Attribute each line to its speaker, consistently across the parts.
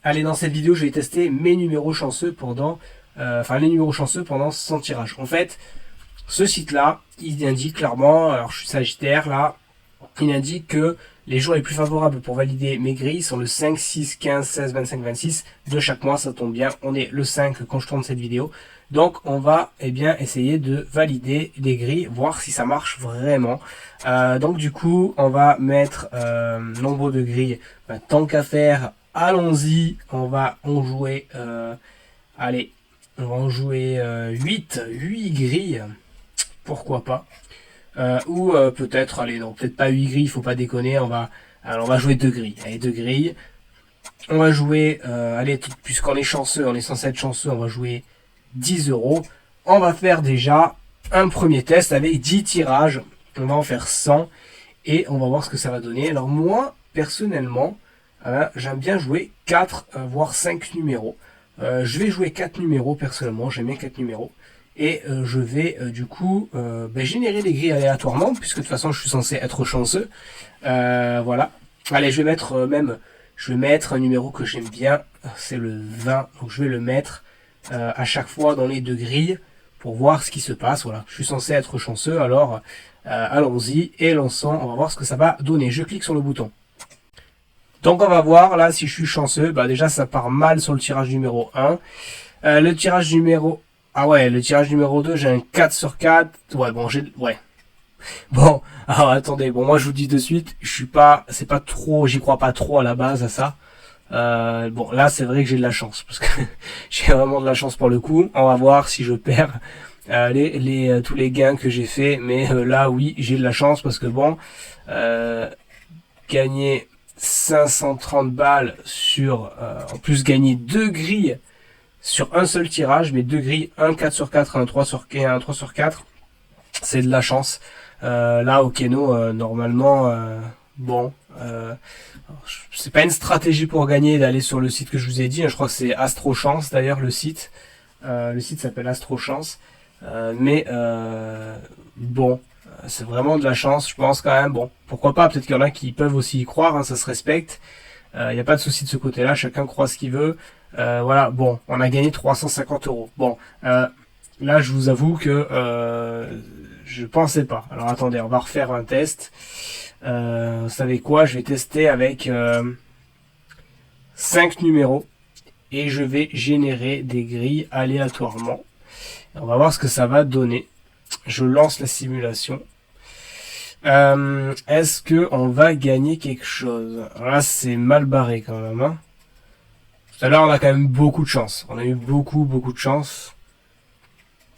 Speaker 1: Allez, dans cette vidéo, je vais tester mes numéros chanceux pendant, les numéros chanceux pendant 100 tirages. En fait, ce site-là, il indique clairement, alors je suis Sagittaire là, il indique que les jours les plus favorables pour valider mes grilles sont le 5, 6, 15, 16, 25, 26 de chaque mois. Ça tombe bien, on est le 5 quand je tourne cette vidéo. Donc on va essayer de valider les grilles, voir si ça marche vraiment. Donc du coup, on va mettre nombre de grilles. Tant qu'à faire, allons-y. On va en jouer, allez, on va en jouer 8 grilles. Pourquoi pas. Ou peut-être, allez, non, peut-être pas 8 grilles, faut pas déconner, on va jouer 2 grilles. Allez, 2 grilles. On va jouer, allez, puisqu'on est chanceux, on est censé être chanceux, on va jouer 10 euros. On va faire déjà un premier test avec 10 tirages. On va en faire 100 et on va voir ce que ça va donner. Alors moi, personnellement, j'aime bien jouer 4, voire 5 numéros. Je vais jouer 4 numéros personnellement, j'aime bien 4 numéros. Et je vais du coup générer des grilles aléatoirement, puisque de toute façon je suis censé être chanceux. Voilà. Allez, je vais mettre un numéro que j'aime bien, c'est le 20. Donc je vais le mettre à chaque fois dans les 2 grilles pour voir ce qui se passe. Voilà, je suis censé être chanceux, alors allons-y et lançons, on va voir ce que ça va donner. Je clique sur le bouton. Donc on va voir là si je suis chanceux. Déjà ça part mal sur le tirage numéro 1. Le tirage numéro... Ah ouais, le tirage numéro 2, j'ai un 4 sur 4. Ouais, bon, ouais. Bon, alors attendez, bon, moi je vous dis de suite, j'y crois pas trop à la base à ça. Bon, là c'est vrai que j'ai de la chance, parce que j'ai vraiment de la chance pour le coup. On va voir si je perds tous les gains que j'ai fait, mais là oui, j'ai de la chance, parce que bon, gagner 530 balles en plus gagner 2 grilles, sur un seul tirage, mais 2 grilles, un 4 sur 4, un 3 sur 4, un 3 sur 4, c'est de la chance. Là, au Keno, normalement, c'est pas une stratégie pour gagner d'aller sur le site que je vous ai dit. Je crois que c'est Astro Chance d'ailleurs, le site. Le site s'appelle Astro Chance. C'est vraiment de la chance, je pense quand même. Bon, pourquoi pas, peut-être qu'il y en a qui peuvent aussi y croire, hein, ça se respecte. Il n'y a pas de souci de ce côté-là, chacun croit ce qu'il veut. Voilà, bon, on a gagné 350 euros. Bon, là, je vous avoue que je pensais pas. Alors attendez, on va refaire un test. Vous savez quoi? Je vais tester avec 5 numéros et je vais générer des grilles aléatoirement. On va voir ce que ça va donner. Je lance la simulation. Est-ce que on va gagner quelque chose? Alors là, c'est mal barré quand même, hein. Tout à l'heure, on a quand même beaucoup de chance. On a eu beaucoup de chance.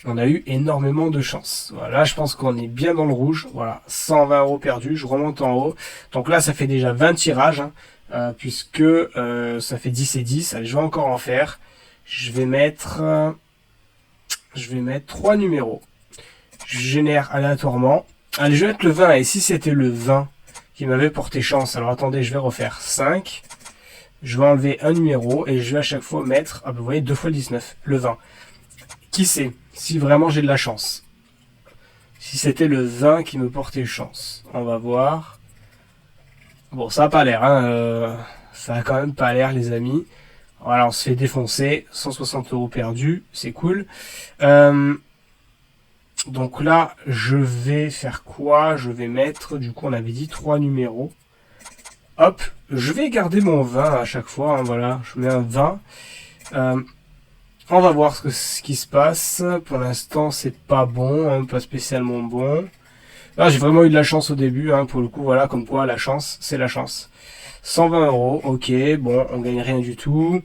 Speaker 1: On a eu énormément de chance. Voilà, je pense qu'on est bien dans le rouge. Voilà, 120 euros perdus. Je remonte en haut. Donc là, ça fait déjà 20 tirages, hein, puisque ça fait 10 et 10. Allez, je vais encore en faire. Je vais mettre 3 numéros. Je génère aléatoirement. Allez, je vais mettre le 20. Et si c'était le 20 qui m'avait porté chance, alors attendez, je vais refaire 5. Je vais enlever un numéro et je vais à chaque fois mettre, vous voyez, 2 fois le 19, le 20. Qui sait, si vraiment j'ai de la chance. Si c'était le 20 qui me portait chance. On va voir. Bon, ça a pas l'air, hein. Ça a quand même pas l'air, les amis. Voilà, on se fait défoncer. 160 euros perdus, c'est cool. Donc là, je vais faire quoi? Je vais mettre, du coup, on avait dit 3 numéros. Hop, je vais garder mon 20 à chaque fois, hein, voilà, je mets un 20. On va voir ce qui se passe. Pour l'instant, c'est pas bon, hein, pas spécialement bon. Là, j'ai vraiment eu de la chance au début, hein, pour le coup, voilà, comme quoi, la chance, c'est la chance. 120 euros, ok, bon, on gagne rien du tout.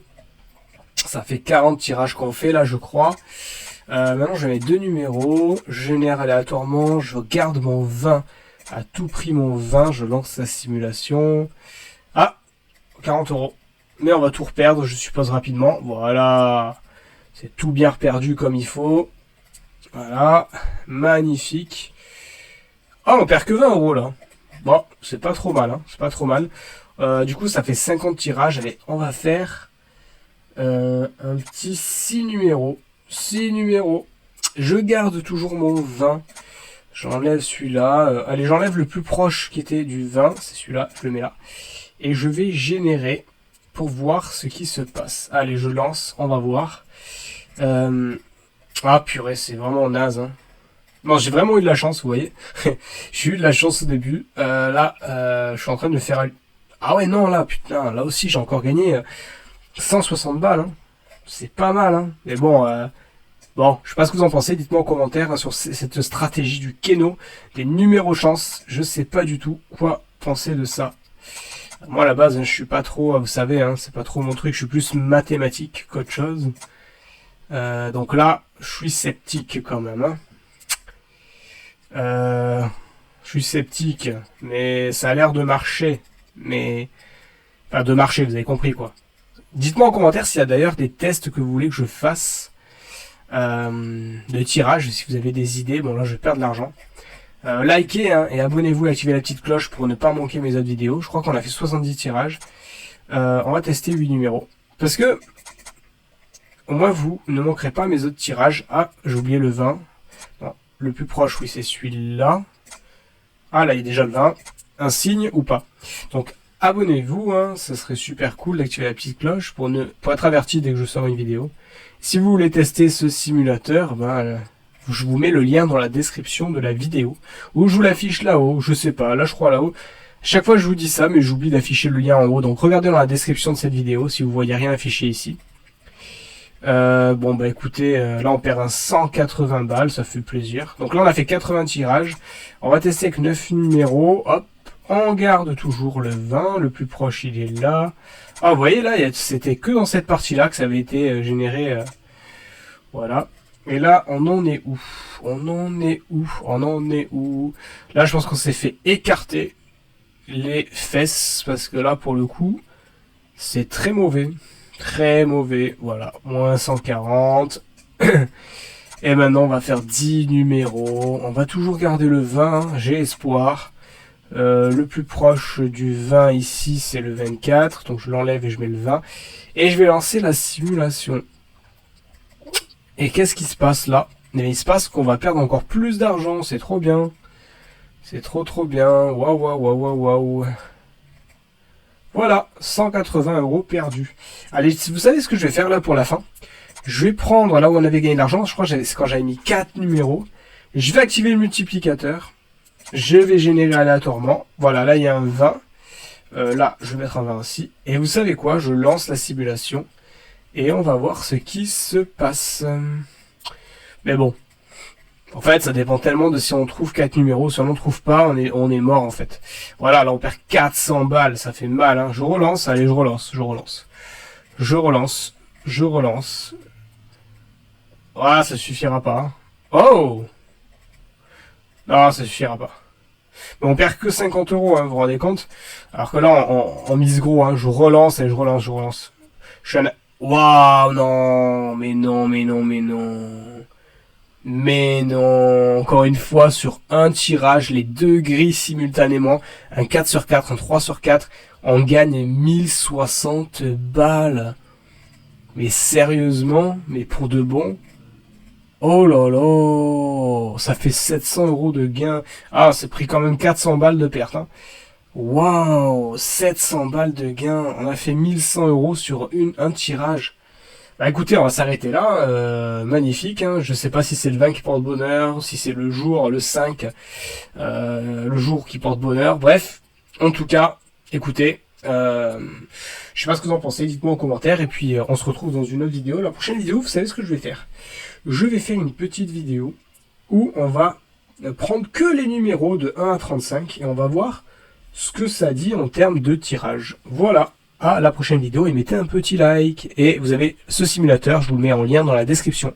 Speaker 1: Ça fait 40 tirages qu'on fait, là, je crois. Maintenant, je mets 2 numéros, je génère aléatoirement, je garde mon 20. À tout prix mon 20, je lance la simulation. Ah, 40 euros. Mais on va tout reperdre, je suppose, rapidement. Voilà, c'est tout bien reperdu comme il faut. Voilà, magnifique. Ah, on perd que 20 euros là. Bon, c'est pas trop mal, hein. C'est pas trop mal. Du coup, ça fait 50 tirages. Allez, on va faire un petit 6 numéros. 6 numéros. Je garde toujours mon 20. J'enlève celui-là. Allez, j'enlève le plus proche qui était du 20. C'est celui-là, je le mets là. Et je vais générer pour voir ce qui se passe. Allez, je lance, on va voir. Ah purée, c'est vraiment naze. Hein. Non, j'ai vraiment eu de la chance, vous voyez. J'ai eu de la chance au début. Là, je suis en train de faire... Ah ouais, non, là, putain, là aussi, j'ai encore gagné 160 balles. Hein. C'est pas mal, hein. Mais bon, bon, je sais pas ce que vous en pensez. Dites-moi en commentaire hein, sur cette stratégie du Keno, des numéros chance. Je sais pas du tout quoi penser de ça. Moi, à la base, hein, je suis pas trop, vous savez, hein, c'est pas trop mon truc. Je suis plus mathématique qu'autre chose. Donc là, je suis sceptique quand même. Hein. Je suis sceptique, mais ça a l'air de marcher. Mais, enfin, de marcher, vous avez compris quoi. Dites-moi en commentaire s'il y a d'ailleurs des tests que vous voulez que je fasse de tirage, si vous avez des idées. Bon là, je vais perdre de l'argent. Likez hein, et abonnez-vous et activez la petite cloche pour ne pas manquer mes autres vidéos. Je crois qu'on a fait 70 tirages. On va tester 8 numéros. Parce que, au moins vous ne manquerez pas mes autres tirages. Ah, j'ai oublié le 20. Non, le plus proche, oui, c'est celui-là. Ah, là, il y a déjà le 20. Un signe ou pas. Donc, abonnez-vous, hein, ça serait super cool d'activer la petite cloche pour être averti dès que je sors une vidéo. Si vous voulez tester ce simulateur, ben, je vous mets le lien dans la description de la vidéo. Ou je vous l'affiche là-haut, je sais pas, là je crois là-haut. Chaque fois je vous dis ça, mais j'oublie d'afficher le lien en haut. Donc regardez dans la description de cette vidéo si vous voyez rien affiché ici. Bon bah écoutez, là on perd un 180 balles, ça fait plaisir. Donc là on a fait 80 tirages. On va tester avec 9 numéros. Hop, on garde toujours le 20, le plus proche il est là. Ah vous voyez là, c'était que dans cette partie là que ça avait été généré. Voilà. Et là on en est où? On en est où? On en est où? Là je pense qu'on s'est fait écarter les fesses parce que là pour le coup c'est très mauvais. Très mauvais, voilà, moins 140. Et maintenant on va faire 10 numéros. On va toujours garder le 20, j'ai espoir. Le plus proche du 20 ici c'est le 24, donc je l'enlève et je mets le 20. Et je vais lancer la simulation. Et qu'est-ce qui se passe là? Mais il se passe qu'on va perdre encore plus d'argent, c'est trop bien. C'est trop bien, waouh waouh waouh waouh waouh. Voilà, 180 € perdus. Allez, vous savez ce que je vais faire là pour la fin? Je vais prendre là où on avait gagné de l'argent, je crois que c'est quand j'avais mis 4 numéros. Je vais activer le multiplicateur. Je vais générer aléatoirement. Voilà, là il y a un 20. Là, je vais mettre un 20 aussi. Et vous savez quoi? Je lance la simulation. Et on va voir ce qui se passe. Mais bon. En fait, ça dépend tellement de si on trouve 4 numéros. Si on n'en trouve pas, on est mort en fait. Voilà, là on perd 400 balles. Ça fait mal. Hein. Je relance. Allez, je relance. Ah, ça suffira pas. Oh! Non, ça suffira pas. Mais on perd que 50 €, hein, vous vous rendez compte? Alors que là, on mise gros, hein, je relance et je relance. Je suis un... Waouh, non, mais non. Mais non, encore une fois, sur un tirage, les deux grilles simultanément, un 4 sur 4, un 3 sur 4, on gagne 1060 balles. Mais sérieusement, mais pour de bon? Oh là là, ça fait 700 € de gain. Ah, c'est pris quand même 400 balles de perte. Hein. Waouh, 700 balles de gain. On a fait 1100 € sur un tirage. Bah écoutez, on va s'arrêter là. Magnifique. Hein. Je sais pas si c'est le 20 qui porte bonheur, si c'est le jour, le 5, le jour qui porte bonheur. Bref, en tout cas, écoutez. Je sais pas ce que vous en pensez. Dites-moi en commentaire. Et puis, on se retrouve dans une autre vidéo. La prochaine vidéo, vous savez ce que je vais faire? Je vais faire une petite vidéo où on va prendre que les numéros de 1 à 35 et on va voir ce que ça dit en termes de tirage. Voilà, à la prochaine vidéo et mettez un petit like. Et vous avez ce simulateur, je vous le mets en lien dans la description.